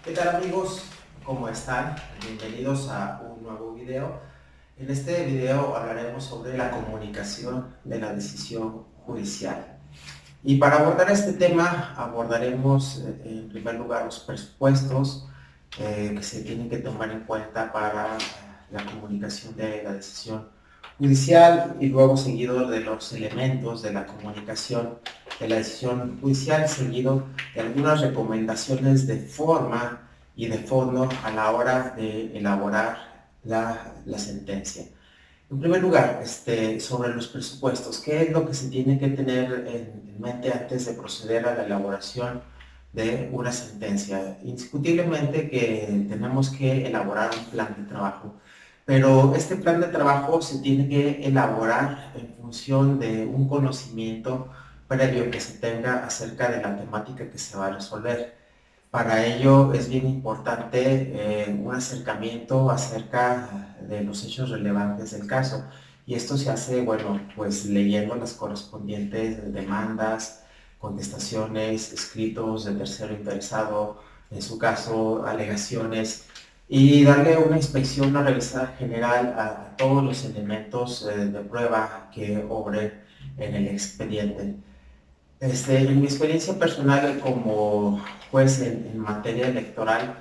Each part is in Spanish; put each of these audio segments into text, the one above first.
¿Qué tal amigos? ¿Cómo están? Bienvenidos a un nuevo video. En este video hablaremos sobre la comunicación de la decisión judicial. Y para abordar este tema abordaremos en primer lugar los presupuestos que se tienen que tomar en cuenta para la comunicación de la decisión judicial y luego seguido de los elementos de la comunicación de la decisión judicial, seguido de algunas recomendaciones de forma y de fondo a la hora de elaborar la sentencia. En primer lugar, sobre los presupuestos, ¿qué es lo que se tiene que tener en mente antes de proceder a la elaboración de una sentencia? Indiscutiblemente que tenemos que elaborar un plan de trabajo, pero este plan de trabajo se tiene que elaborar en función de un conocimiento previo que se tenga acerca de la temática que se va a resolver. Para ello es bien importante un acercamiento acerca de los hechos relevantes del caso. Y esto se hace, bueno, pues leyendo las correspondientes demandas, contestaciones, escritos de tercero interesado, en su caso, alegaciones, y darle una inspección, una revisada general a todos los elementos de prueba que obren en el expediente. En mi experiencia personal como juez en materia electoral,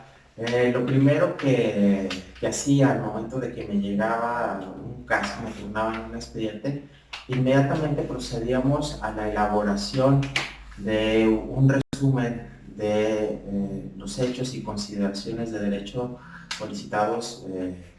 lo primero que hacía al momento de que me llegaba un caso, me turnaban un expediente, inmediatamente procedíamos a la elaboración de un resumen de los hechos y consideraciones de derecho solicitados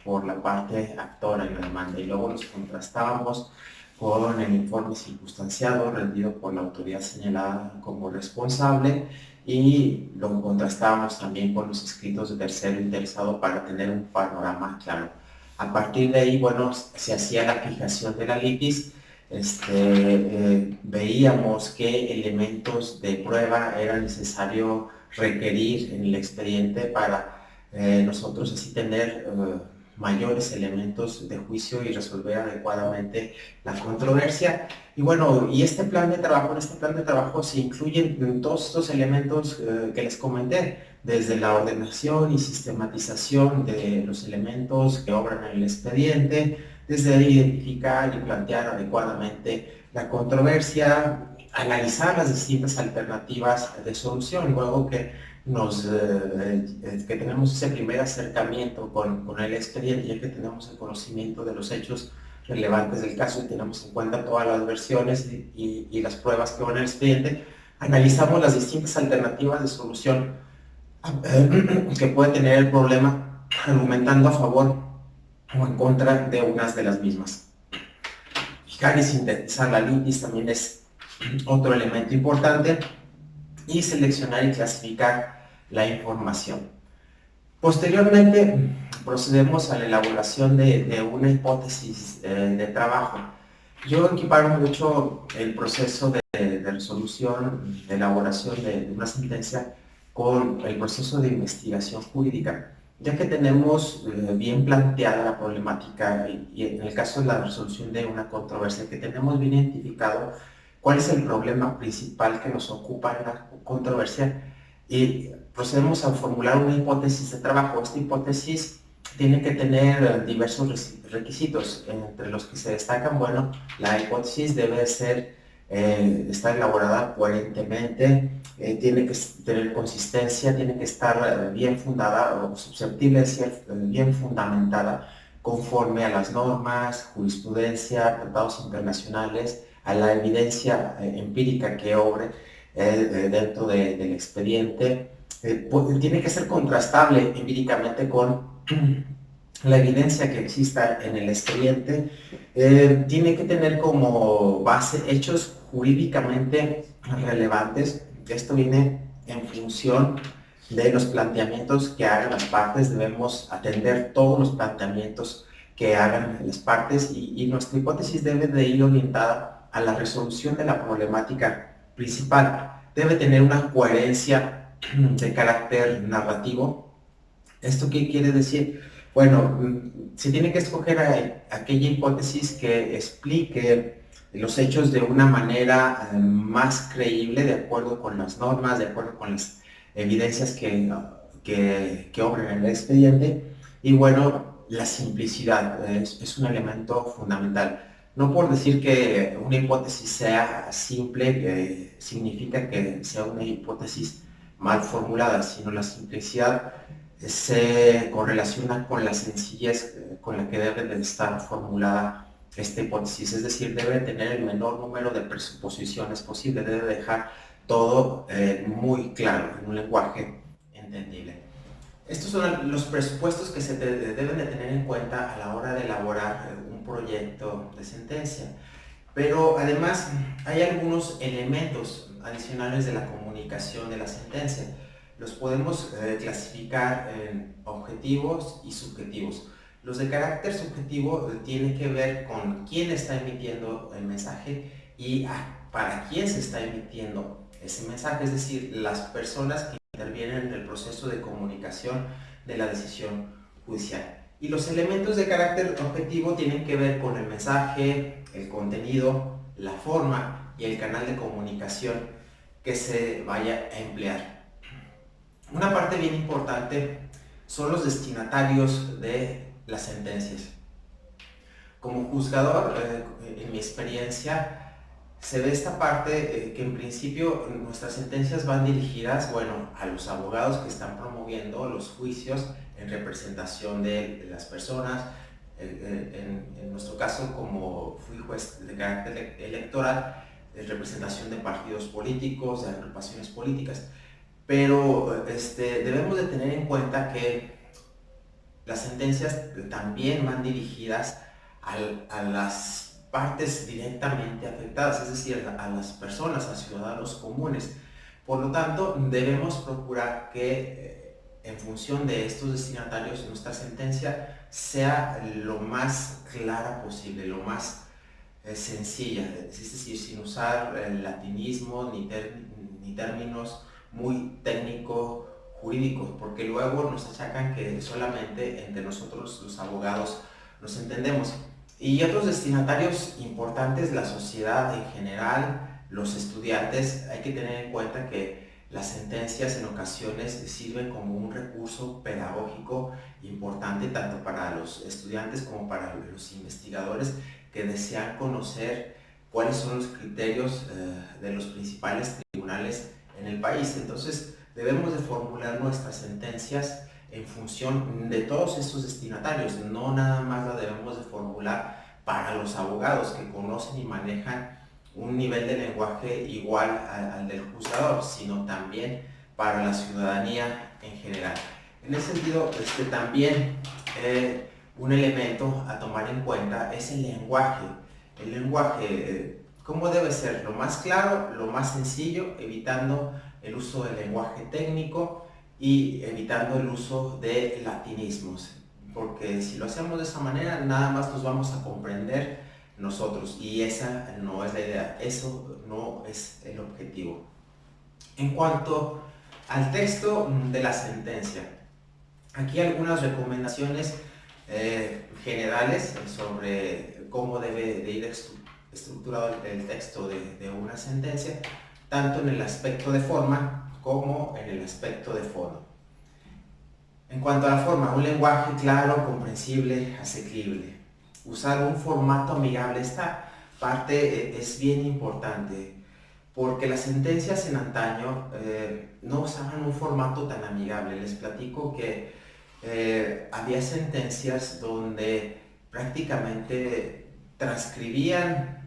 por la parte actora en la demanda, y luego los contrastábamos con el informe circunstanciado rendido por la autoridad señalada como responsable, y lo contrastábamos también con los escritos de tercero interesado para tener un panorama claro. A partir de ahí, bueno, se hacía la fijación de la litis, veíamos qué elementos de prueba era necesario requerir en el expediente para nosotros así tener mayores elementos de juicio y resolver adecuadamente la controversia. Y bueno, y este plan de trabajo, en este plan de trabajo se incluyen todos estos elementos que les comenté, desde la ordenación y sistematización de los elementos que obran en el expediente, desde identificar y plantear adecuadamente la controversia, analizar las distintas alternativas de solución, luego que tenemos ese primer acercamiento con el expediente, ya que tenemos el conocimiento de los hechos relevantes del caso y tenemos en cuenta todas las versiones y las pruebas que van en el expediente, analizamos las distintas alternativas de solución que puede tener el problema, argumentando a favor o en contra de unas de las mismas. Fijar y sintetizar la litis también es otro elemento importante, y seleccionar y clasificar la información. Posteriormente, procedemos a la elaboración de una hipótesis de trabajo. Yo equiparo mucho el proceso de resolución, de elaboración de una sentencia con el proceso de investigación jurídica, ya que tenemos bien planteada la problemática y en el caso de la resolución de una controversia, que tenemos bien identificado cuál es el problema principal que nos ocupa en la controversia, y procedemos a formular una hipótesis de trabajo. Esta hipótesis tiene que tener diversos requisitos, entre los que se destacan, bueno, la hipótesis debe ser, estar elaborada coherentemente, tiene que tener consistencia, tiene que estar bien fundada o susceptible de ser bien fundamentada conforme a las normas, jurisprudencia, tratados internacionales, a la evidencia empírica que obre dentro del expediente. Tiene que ser contrastable empíricamente con la evidencia que exista en el expediente. Tiene que tener como base hechos jurídicamente relevantes. Esto viene en función de los planteamientos que hagan las partes. Debemos atender todos los planteamientos que hagan las partes, y nuestra hipótesis debe de ir orientada a la resolución de la problemática principal. Debe tener una coherencia de carácter narrativo. ¿Esto qué quiere decir? Bueno, se tiene que escoger aquella hipótesis que explique los hechos de una manera más creíble, de acuerdo con las normas, de acuerdo con las evidencias que obren en el expediente. Y bueno, la simplicidad es un elemento fundamental. No por decir que una hipótesis sea simple, significa que sea una hipótesis mal formulada, sino la simplicidad se correlaciona con la sencillez con la que debe de estar formulada esta hipótesis, es decir, debe tener el menor número de presuposiciones posible, debe dejar todo muy claro, en un lenguaje entendible. Estos son los presupuestos que se deben de tener en cuenta a la hora de elaborar un proyecto de sentencia. Pero además hay algunos elementos adicionales de la comunicación de la sentencia. Los podemos clasificar en objetivos y subjetivos. Los de carácter subjetivo tienen que ver con quién está emitiendo el mensaje y para quién se está emitiendo ese mensaje, es decir, las personas que intervienen en el proceso de comunicación de la decisión judicial. Y los elementos de carácter objetivo tienen que ver con el mensaje, el contenido, la forma y el canal de comunicación que se vaya a emplear. Una parte bien importante son los destinatarios de las sentencias. Como juzgador, en mi experiencia, se ve esta parte que en principio nuestras sentencias van dirigidas, bueno, a los abogados que están promoviendo los juicios en representación de las personas. En nuestro caso, como fui juez de carácter electoral, en representación de partidos políticos, de agrupaciones políticas. Pero debemos de tener en cuenta que las sentencias también van dirigidas a las partes directamente afectadas, es decir, a las personas, a ciudadanos comunes. Por lo tanto, debemos procurar que en función de estos destinatarios nuestra sentencia sea lo más clara posible, lo más sencilla, es decir, sin usar latinismo ni términos muy técnicos jurídicos, porque luego nos achacan que solamente entre nosotros los abogados nos entendemos. Y otros destinatarios importantes, la sociedad en general, los estudiantes, hay que tener en cuenta que las sentencias en ocasiones sirven como un recurso pedagógico importante tanto para los estudiantes como para los investigadores que desean conocer cuáles son los criterios de los principales tribunales en el país. Entonces, debemos de formular nuestras sentencias en función de todos estos destinatarios, no nada más la debemos de formular para los abogados que conocen y manejan un nivel de lenguaje igual al del juzgador, sino también para la ciudadanía en general. En ese sentido, también un elemento a tomar en cuenta es el lenguaje. El lenguaje, ¿cómo debe ser? Lo más claro, lo más sencillo, evitando el uso del lenguaje técnico y evitando el uso de latinismos, porque si lo hacemos de esa manera nada más nos vamos a comprender nosotros y esa no es la idea, eso no es el objetivo. En cuanto al texto de la sentencia, aquí algunas recomendaciones generales sobre cómo debe de ir estructurado el texto de una sentencia, tanto en el aspecto de forma como en el aspecto de fondo. En cuanto a la forma, un lenguaje claro, comprensible, asequible. Usar un formato amigable. Esta parte es bien importante porque las sentencias en antaño no usaban un formato tan amigable. Les platico que había sentencias donde prácticamente transcribían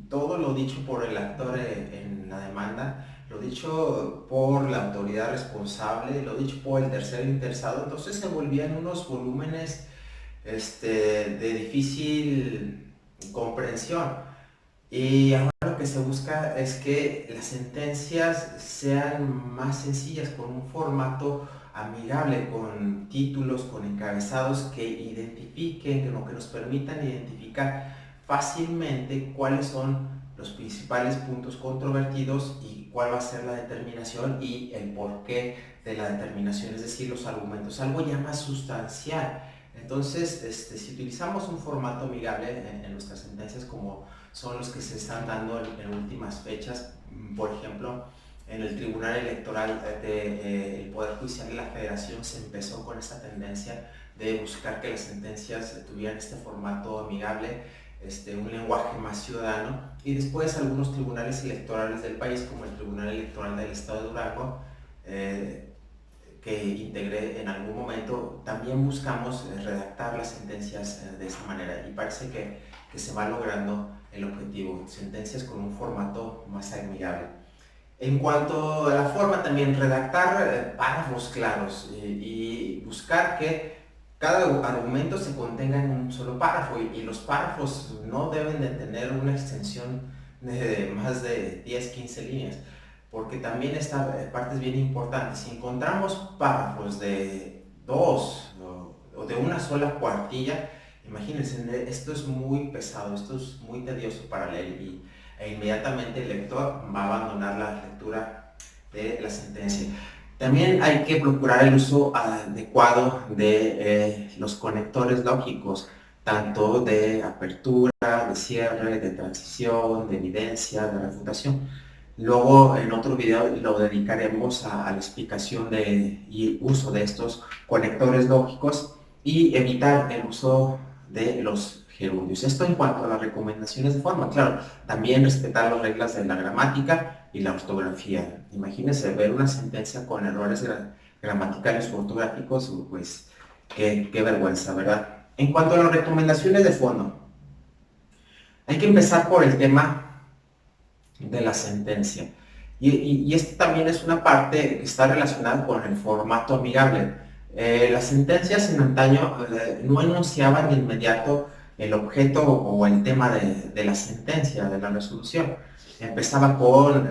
todo lo dicho por el actor en la demanda, lo dicho por la autoridad responsable, lo dicho por el tercero interesado, entonces se volvían unos volúmenes de difícil comprensión. Y ahora lo que se busca es que las sentencias sean más sencillas, con un formato amigable, con títulos, con encabezados que identifiquen, que nos permitan identificar fácilmente cuáles son los principales puntos controvertidos y cuál va a ser la determinación y el porqué de la determinación, es decir, los argumentos, algo ya más sustancial. Entonces, si utilizamos un formato amigable en nuestras sentencias como son los que se están dando en últimas fechas, por ejemplo, en el Tribunal Electoral del Poder Judicial de la Federación se empezó con esta tendencia de buscar que las sentencias tuvieran este formato amigable, un lenguaje más ciudadano, y después algunos tribunales electorales del país, como el Tribunal Electoral del Estado de Durango, que integré en algún momento, también buscamos redactar las sentencias de esa manera, y parece que se va logrando el objetivo, sentencias con un formato más amigable. En cuanto a la forma, también redactar párrafos claros y buscar que cada argumento se contenga en un solo párrafo, y los párrafos no deben de tener una extensión de más de 10-15 líneas, porque también esta parte es bien importante. Si encontramos párrafos de dos o de una sola cuartilla, imagínense, esto es muy pesado, esto es muy tedioso para leer, e inmediatamente el lector va a abandonar la lectura de la sentencia. También hay que procurar el uso adecuado de los conectores lógicos, tanto de apertura, de cierre, de transición, de evidencia, de refutación. Luego en otro video lo dedicaremos a la explicación y uso de estos conectores lógicos, y evitar el uso de los gerundios. Esto en cuanto a las recomendaciones de forma. Claro, también respetar las reglas de la gramática y la ortografía. Imagínense ver una sentencia con errores gramaticales o ortográficos, pues qué vergüenza, ¿verdad? En cuanto a las recomendaciones de fondo, hay que empezar por el tema de la sentencia. Y esto también es una parte que está relacionada con el formato amigable. Las sentencias en antaño no enunciaban de inmediato el objeto o el tema de la sentencia, de la resolución. Empezaba con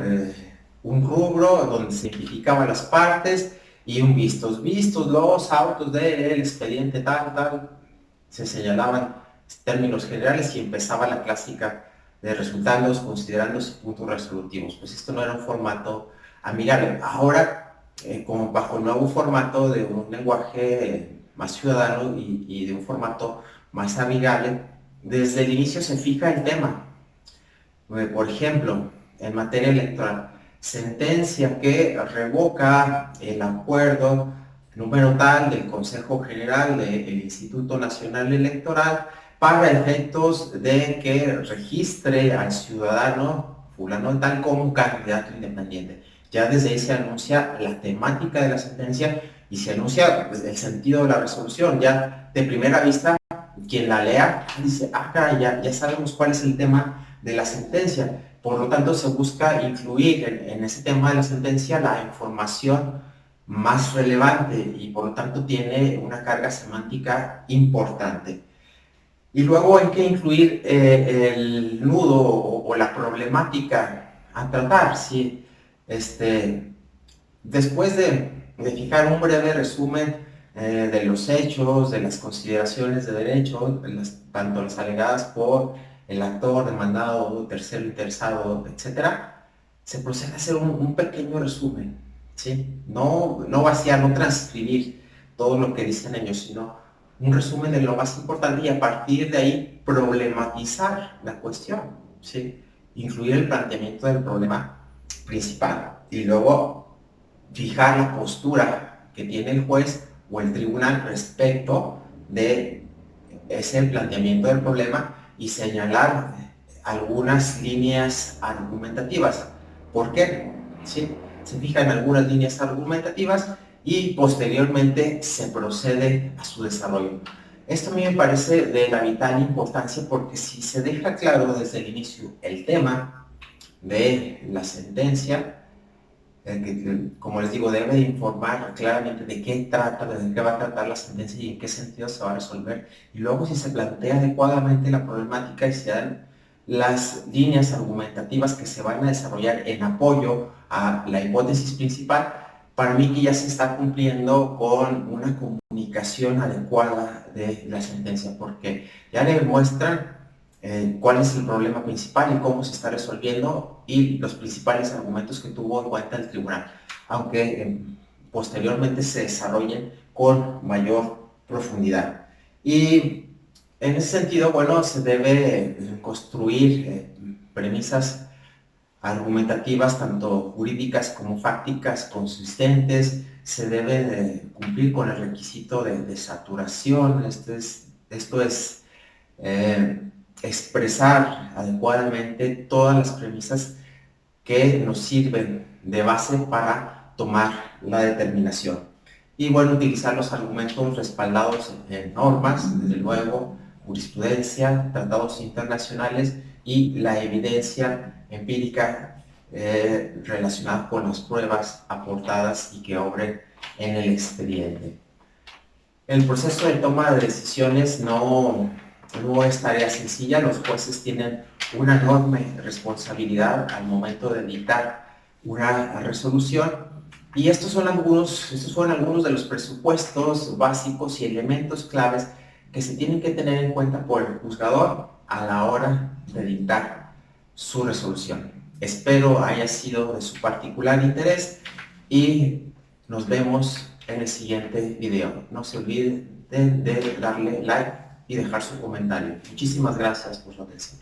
un rubro donde se identificaban las partes y un vistos los autos del expediente tal, se señalaban términos generales y empezaba la clásica de resultados, considerandos y puntos resolutivos. Pues esto no era un formato amigable. Ahora, como bajo el nuevo formato de un lenguaje más ciudadano y de un formato más amigable, desde el inicio se fija el tema. Por ejemplo, en materia electoral, sentencia que revoca el acuerdo número tal del Consejo General del Instituto Nacional Electoral para efectos de que registre al ciudadano fulano tal como candidato independiente. Ya desde ahí se anuncia la temática de la sentencia y se anuncia pues, el sentido de la resolución. Ya de primera vista, quien la lea dice, caray, ya sabemos cuál es el tema de la sentencia. Por lo tanto, se busca incluir en ese tema de la sentencia la información más relevante, y por lo tanto tiene una carga semántica importante. Y luego hay que incluir el nudo o la problemática a tratar. ¿Sí? Después de fijar un breve resumen de los hechos, de las consideraciones de derecho, tanto las alegadas por el actor, demandado, tercero interesado, etc., se procede a hacer un pequeño resumen, ¿sí? No vaciar, no transcribir todo lo que dicen ellos, sino un resumen de lo más importante, y a partir de ahí problematizar la cuestión, ¿sí? Incluir el planteamiento del problema principal, y luego fijar la postura que tiene el juez o el tribunal respecto de ese planteamiento del problema, y señalar algunas líneas argumentativas. ¿Por qué? ¿Sí? Se fijan algunas líneas argumentativas y posteriormente se procede a su desarrollo. Esto a mí me parece de la vital importancia, porque si se deja claro desde el inicio el tema de la sentencia, que, como les digo, debe informar claramente de qué trata, de qué va a tratar la sentencia y en qué sentido se va a resolver. Y luego, si se plantea adecuadamente la problemática y se dan las líneas argumentativas que se van a desarrollar en apoyo a la hipótesis principal, para mí que ya se está cumpliendo con una comunicación adecuada de la sentencia, porque ya le muestran cuál es el problema principal y cómo se está resolviendo, y los principales argumentos que tuvo en cuenta el tribunal, aunque posteriormente se desarrollen con mayor profundidad. Y en ese sentido, bueno, se debe construir premisas argumentativas, tanto jurídicas como fácticas, consistentes. Se debe de cumplir con el requisito de saturación. Esto es expresar adecuadamente todas las premisas que nos sirven de base para tomar la determinación. Y bueno, utilizar los argumentos respaldados en normas, desde luego, jurisprudencia, tratados internacionales y la evidencia empírica relacionada con las pruebas aportadas y que obren en el expediente. El proceso de toma de decisiones no es tarea sencilla. Los jueces tienen una enorme responsabilidad al momento de dictar una resolución, y estos fueron algunos de los presupuestos básicos y elementos claves que se tienen que tener en cuenta por el juzgador a la hora de dictar su resolución. Espero haya sido de su particular interés y nos vemos en el siguiente video. No se olviden de darle like y dejar su comentario. Muchísimas gracias por su atención.